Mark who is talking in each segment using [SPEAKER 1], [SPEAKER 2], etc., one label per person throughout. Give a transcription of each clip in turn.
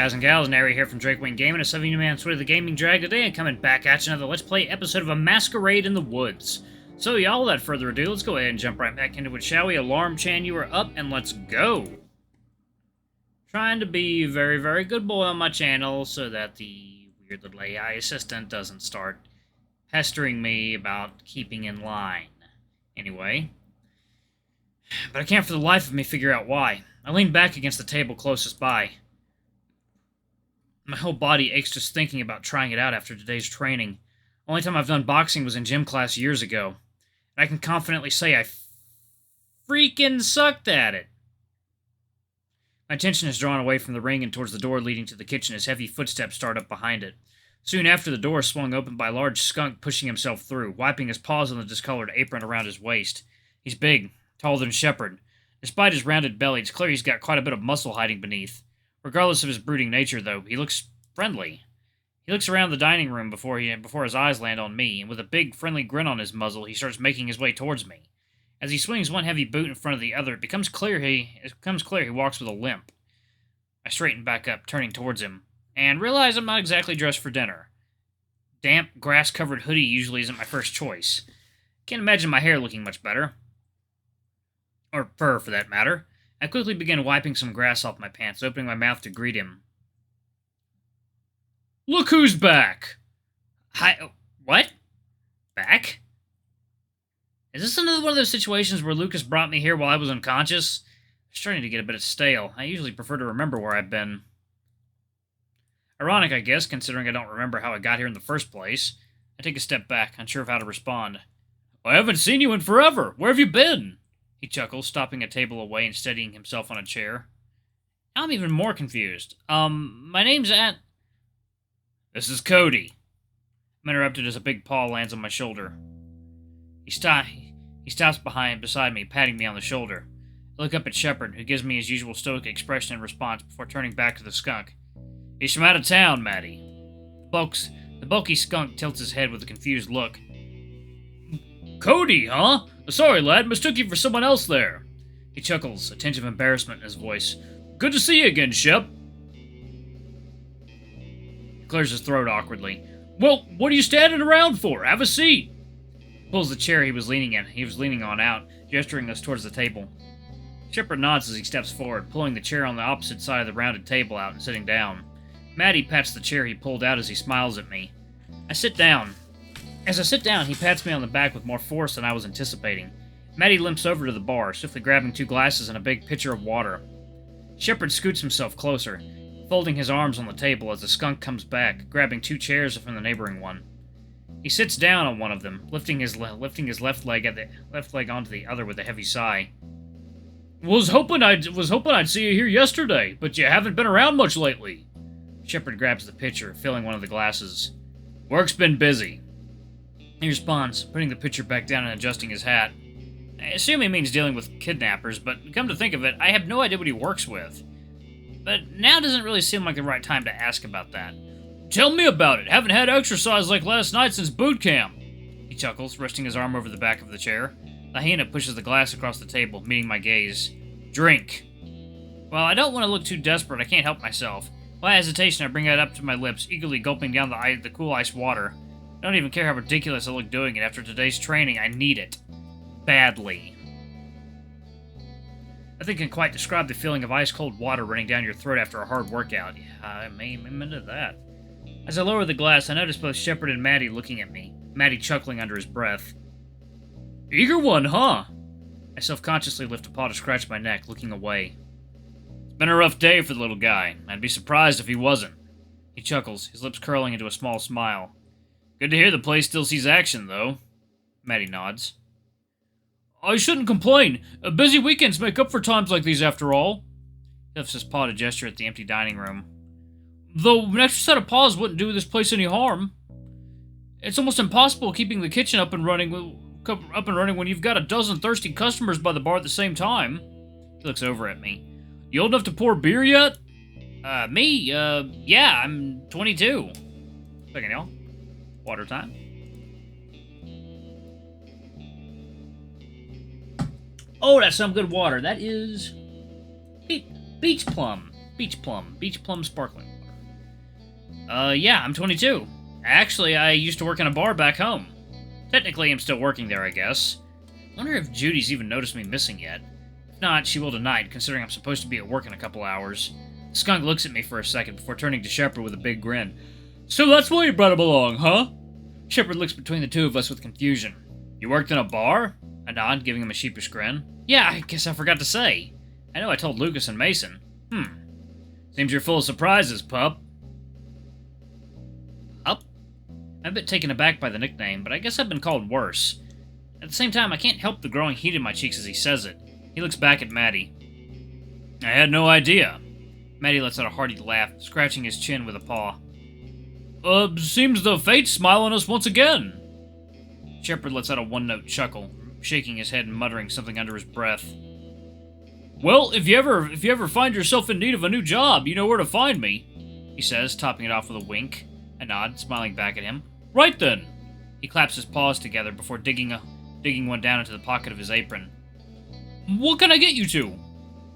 [SPEAKER 1] guys and gals, Nary here from Drake Wing Gaming, a 70-man Sweat of the Gaming Drag today, and coming back at you another Let's Play episode of a Masquerade in the Woods. So y'all, without further ado, let's go ahead and jump right back into it, shall we? Alarm Chan, you are up, and let's go! Trying to be a very, very good boy on my channel, so that the weird little AI assistant doesn't start pestering me about keeping in line. Anyway. But I can't for the life of me figure out why. I lean back against the table closest by. My whole body aches just thinking about trying it out after today's training. Only time I've done boxing was in gym class years ago. And I can confidently say I freaking sucked at it. My attention is drawn away from the ring and towards the door leading to the kitchen as heavy footsteps start up behind it. Soon after, the door is swung open by a large skunk pushing himself through, wiping his paws on the discolored apron around his waist. He's big, taller than Shepard. Despite his rounded belly, it's clear he's got quite a bit of muscle hiding beneath. Regardless of his brooding nature, though, he looks friendly. He looks around the dining room before his eyes land on me, and with a big, friendly grin on his muzzle, he starts making his way towards me. As he swings one heavy boot in front of the other, it becomes clear he walks with a limp. I straighten back up, turning towards him, and realize I'm not exactly dressed for dinner. Damp, grass-covered hoodie usually isn't my first choice. Can't imagine my hair looking much better. Or fur, for that matter. I quickly begin wiping some grass off my pants, opening my mouth to greet him. Look who's back! Hi... What? Back? Is this another one of those situations where Lucas brought me here while I was unconscious? I'm starting to get a bit stale. I usually prefer to remember where I've been. Ironic, I guess, considering I don't remember how I got here in the first place. I take a step back, unsure of how to respond. I haven't seen you in forever! Where have you been? He chuckles, stopping a table away and steadying himself on a chair. Now I'm even more confused. My name's This is Cody. I'm interrupted as a big paw lands on my shoulder. He stops beside me, patting me on the shoulder. I look up at Shepard, who gives me his usual stoic expression in response before turning back to the skunk. He's from out of town, Matty. The bulky skunk tilts his head with a confused look. Cody, huh? Sorry, lad, mistook you for someone else there. He chuckles, a tinge of embarrassment in his voice. Good to see you again, Shep. He clears his throat awkwardly. Well, what are you standing around for? Have a seat. He pulls the chair he was leaning on out, gesturing us towards the table. Shepard nods as he steps forward, pulling the chair on the opposite side of the rounded table out and sitting down. Matty pats the chair he pulled out as he smiles at me. I sit down. As I sit down, he pats me on the back with more force than I was anticipating. Matty limps over to the bar, swiftly grabbing 2 glasses and a big pitcher of water. Shepard scoots himself closer, folding his arms on the table as the skunk comes back, grabbing 2 chairs from the neighboring one. He sits down on one of them, lifting his left leg onto the other with a heavy sigh. Was hoping I'd see you here yesterday, but you haven't been around much lately. Shepard grabs the pitcher, filling one of the glasses. Work's been busy. He responds, putting the pitcher back down and adjusting his hat. I assume he means dealing with kidnappers, but come to think of it, I have no idea what he works with. But now doesn't really seem like the right time to ask about that. Tell me about it. Haven't had exercise like last night since boot camp. He chuckles, resting his arm over the back of the chair. The hyena pushes the glass across the table, meeting my gaze. Drink. Well, I don't want to look too desperate, I can't help myself. Without hesitation, I bring it up to my lips, eagerly gulping down the cool ice water. I don't even care how ridiculous I look doing it. After today's training, I need it. Badly. I think I can quite describe the feeling of ice-cold water running down your throat after a hard workout. Yeah, I may into that. As I lower the glass, I notice both Shepard and Matty looking at me, Matty chuckling under his breath. Eager one, huh? I self-consciously lift a paw to scratch my neck, looking away. It's been a rough day for the little guy. I'd be surprised if he wasn't. He chuckles, his lips curling into a small smile. Good to hear the place still sees action, though. Matty nods. I shouldn't complain. Busy weekends make up for times like these, after all. He lifts his paw to gesture at the empty dining room. Though an extra set of paws wouldn't do this place any harm. It's almost impossible keeping the kitchen up and running when you've got a dozen thirsty customers by the bar at the same time. He looks over at me. You old enough to pour beer yet? Yeah, I'm 22. Fucking hell. Water time. Oh, that's some good water. That is beach plum sparkling water. Yeah, I'm 22. Actually, I used to work in a bar back home. Technically, I'm still working there, I guess. Wonder if Judy's even noticed me missing yet. If not, she will tonight, considering I'm supposed to be at work in a couple hours. The skunk looks at me for a second before turning to Shepard with a big grin. So that's why you brought him along, huh? Shepard looks between the two of us with confusion. You worked in a bar? I nod, giving him a sheepish grin. Yeah, I guess I forgot to say. I know I told Lucas and Mason. Seems you're full of surprises, pup. Pup? I'm a bit taken aback by the nickname, but I guess I've been called worse. At the same time, I can't help the growing heat in my cheeks as he says it. He looks back at Maddie. I had no idea. Maddie lets out a hearty laugh, scratching his chin with a paw. Seems the fate's smiling us once again. Shepard lets out a one-note chuckle, shaking his head and muttering something under his breath. Well, if you ever find yourself in need of a new job, you know where to find me, he says, topping it off with a wink. I nod, smiling back at him. Right then. He claps his paws together before digging one down into the pocket of his apron. What can I get you to?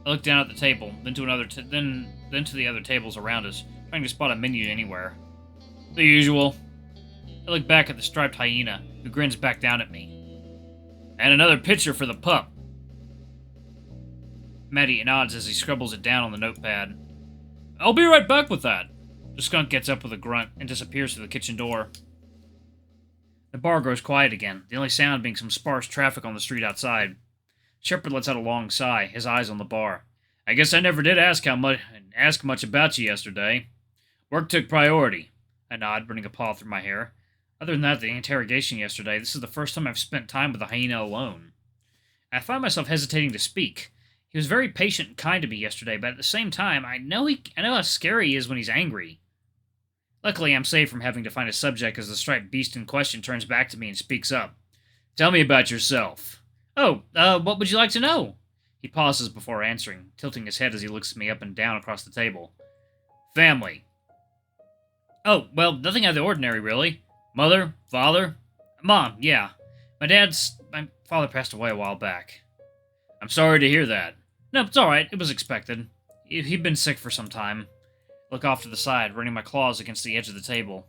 [SPEAKER 1] I look down at the table, then to the other tables around us, trying to spot a menu anywhere. The usual. I look back at the striped hyena, who grins back down at me. And another pitcher for the pup. Maddie nods as he scribbles it down on the notepad. I'll be right back with that. The skunk gets up with a grunt and disappears through the kitchen door. The bar grows quiet again, the only sound being some sparse traffic on the street outside. Shepard lets out a long sigh, his eyes on the bar. I guess I never did ask much about you yesterday. Work took priority. I nod, running a paw through my hair. Other than that, the interrogation yesterday, this is the first time I've spent time with the hyena alone. I find myself hesitating to speak. He was very patient and kind to me yesterday, but at the same time, I know how scary he is when he's angry. Luckily, I'm safe from having to find a subject as the striped beast in question turns back to me and speaks up. Tell me about yourself. Oh, what would you like to know? He pauses before answering, tilting his head as he looks at me up and down across the table. Family. Oh, well, nothing out of the ordinary, really. Mother? Father? Mom, yeah. My father passed away a while back. I'm sorry to hear that. No, it's alright. It was expected. He'd been sick for some time. Look off to the side, running my claws against the edge of the table.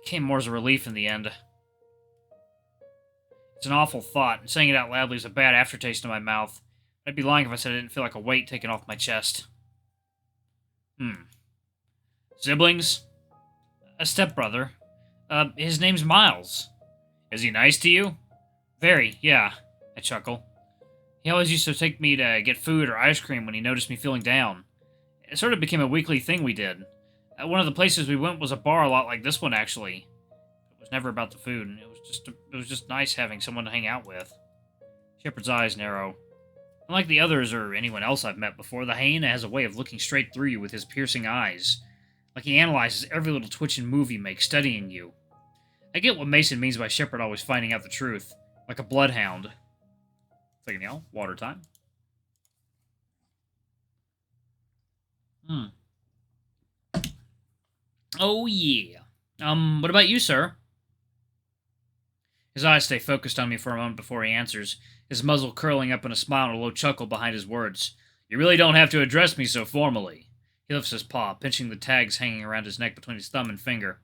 [SPEAKER 1] It came more as a relief in the end. It's an awful thought, and saying it out loud leaves a bad aftertaste in my mouth. I'd be lying if I said I didn't feel like a weight taken off my chest. Siblings? A stepbrother. His name's Miles. Is he nice to you? Very, yeah. I chuckle. He always used to take me to get food or ice cream when he noticed me feeling down. It sort of became a weekly thing we did. One of the places we went was a bar a lot like this one, actually. It was never about the food, and it was just nice having someone to hang out with. Shepard's eyes narrow. Unlike the others or anyone else I've met before, the hyena has a way of looking straight through you with his piercing eyes. Like he analyzes every little twitch and move you make, studying you. I get what Mason means by Shepard always finding out the truth. Like a bloodhound. Second, y'all. Water time. Oh, yeah. What about you, sir? His eyes stay focused on me for a moment before he answers, his muzzle curling up in a smile and a low chuckle behind his words. You really don't have to address me so formally. He lifts his paw, pinching the tags hanging around his neck between his thumb and finger.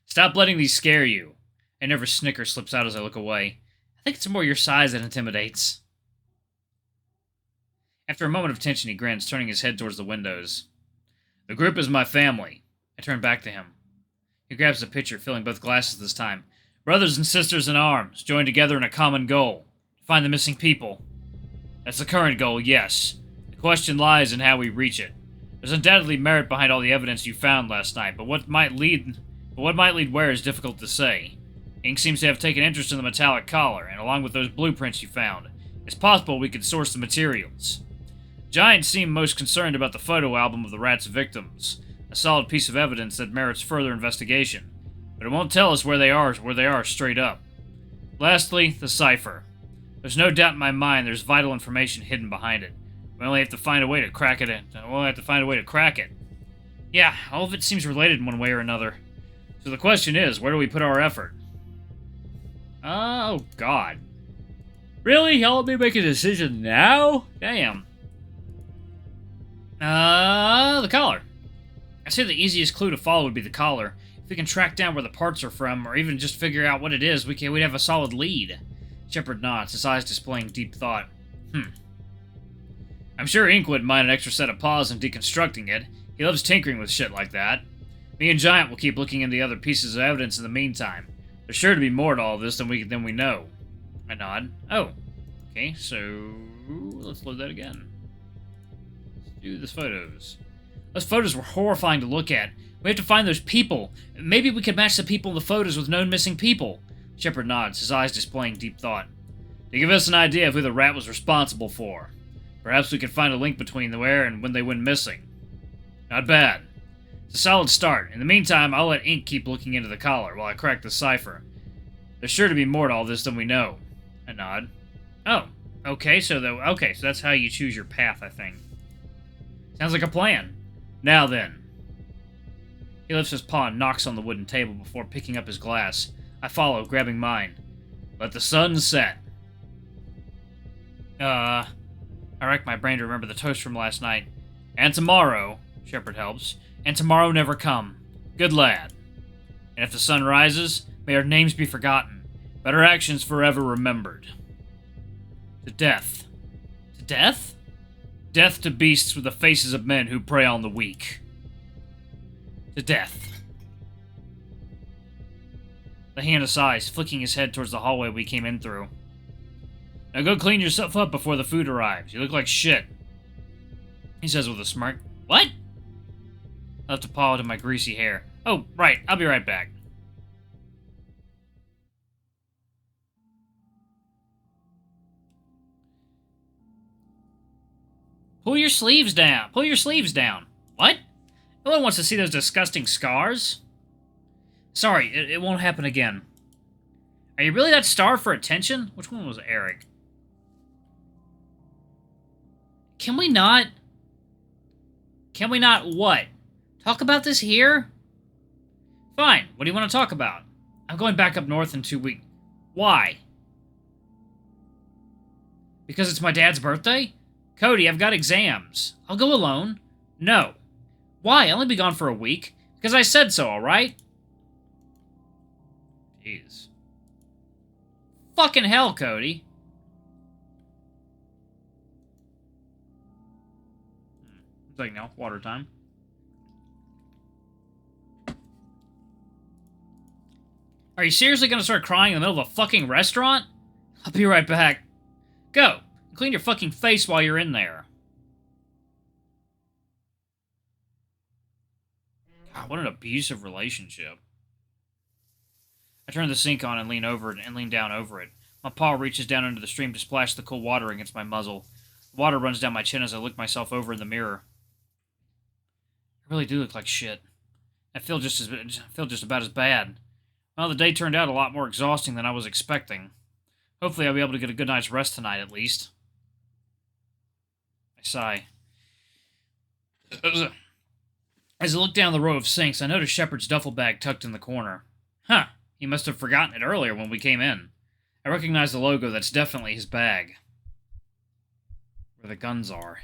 [SPEAKER 1] Stop letting these scare you. A nervous snicker slips out as I look away. I think it's more your size that intimidates. After a moment of tension, he grins, turning his head towards the windows. The group is my family. I turn back to him. He grabs the pitcher, filling both glasses this time. Brothers and sisters in arms, joined together in a common goal. To find the missing people. That's the current goal, yes. The question lies in how we reach it. There's undoubtedly merit behind all the evidence you found last night, but what might lead where is difficult to say. Ink seems to have taken interest in the metallic collar, and along with those blueprints you found, it's possible we could source the materials. Giants seem most concerned about the photo album of the rat's victims, a solid piece of evidence that merits further investigation, but it won't tell us where they are straight up. Lastly, the cipher. There's no doubt in my mind there's vital information hidden behind it. We only have to find a way to crack it. Yeah, all of it seems related in one way or another. So the question is, where do we put our effort? Oh, God. Really? Y'all want me to make a decision now? Damn. The collar. I'd say the easiest clue to follow would be the collar. If we can track down where the parts are from, or even just figure out what it is, we'd have a solid lead. Shepard nods, his eyes displaying deep thought. I'm sure Ink wouldn't mind an extra set of paws in deconstructing it. He loves tinkering with shit like that. Me and Giant will keep looking into other pieces of evidence in the meantime. There's sure to be more to all this than we know. I nod. Oh. Okay, so let's load that again. Let's do the photos. Those photos were horrifying to look at. We have to find those people. Maybe we could match the people in the photos with known missing people. Shepard nods, his eyes displaying deep thought. To give us an idea of who the rat was responsible for. Perhaps we could find a link between where and when they went missing. Not bad. It's a solid start. In the meantime, I'll let Ink keep looking into the collar while I crack the cipher. There's sure to be more to all this than we know. I nod. Oh, okay, so that's how you choose your path, I think. Sounds like a plan. Now then. He lifts his paw and knocks on the wooden table before picking up his glass. I follow, grabbing mine. Let the sun set. I rack my brain to remember the toast from last night. And tomorrow, Shepard helps, and tomorrow never come. Good lad. And if the sun rises, may our names be forgotten, but our actions forever remembered. To death. To death? Death to beasts with the faces of men who prey on the weak. To death. The hand sighs, flicking his head towards the hallway we came in through. Now go clean yourself up before the food arrives. You look like shit. He says with a smirk. What? I left a paw into my greasy hair. Oh, right. I'll be right back. Pull your sleeves down. Pull your sleeves down. What? No one wants to see those disgusting scars. Sorry, it won't happen again. Are you really that starved for attention? Which one was Eric? Can we not what? Talk about this here? Fine. What do you want to talk about? I'm going back up north in 2 weeks. Why? Because it's my dad's birthday? Cody, I've got exams. I'll go alone. No. Why? I'll only be gone for a week. Because I said so, alright? Jeez. Fucking hell, Cody. It's like, no, water time. Are you seriously gonna start crying in the middle of a fucking restaurant? I'll be right back. Go. Clean your fucking face while you're in there. God, what an abusive relationship. I turn the sink on and lean down over it. My paw reaches down into the stream to splash the cool water against my muzzle. The water runs down my chin as I look myself over in the mirror. I really do look like shit. I feel just about as bad. Well, the day turned out a lot more exhausting than I was expecting. Hopefully I'll be able to get a good night's rest tonight, at least. I sigh. As I look down the row of sinks, I notice Shepard's duffel bag tucked in the corner. Huh, he must have forgotten it earlier when we came in. I recognize the logo. That's definitely his bag. Where the guns are.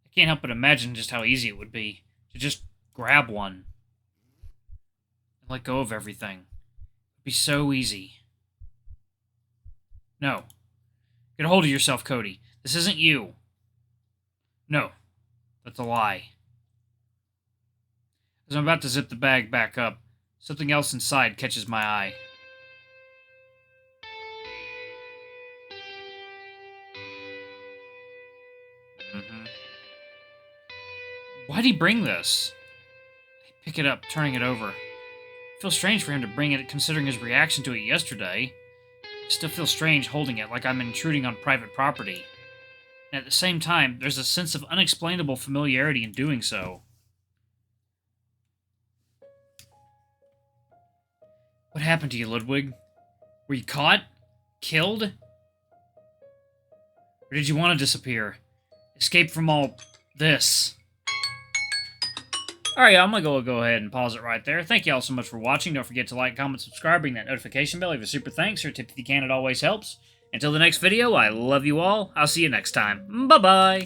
[SPEAKER 1] I can't help but imagine just how easy it would be to just grab one and let go of everything. It'd be so easy. No. Get a hold of yourself, Cody. This isn't you. No. That's a lie. As I'm about to zip the bag back up, something else inside catches my eye. Why'd he bring this? I pick it up, turning it over. It feels strange for him to bring it, considering his reaction to it yesterday. It still feels strange holding it, like I'm intruding on private property. And at the same time, there's a sense of unexplainable familiarity in doing so. What happened to you, Ludwig? Were you caught? Killed? Or did you want to disappear? Escape from all this? Alright, I'm going to go ahead and pause it right there. Thank you all so much for watching. Don't forget to like, comment, subscribe, ring that notification bell. Leave a super thanks or a tip if you can. It always helps. Until the next video, I love you all. I'll see you next time. Bye-bye.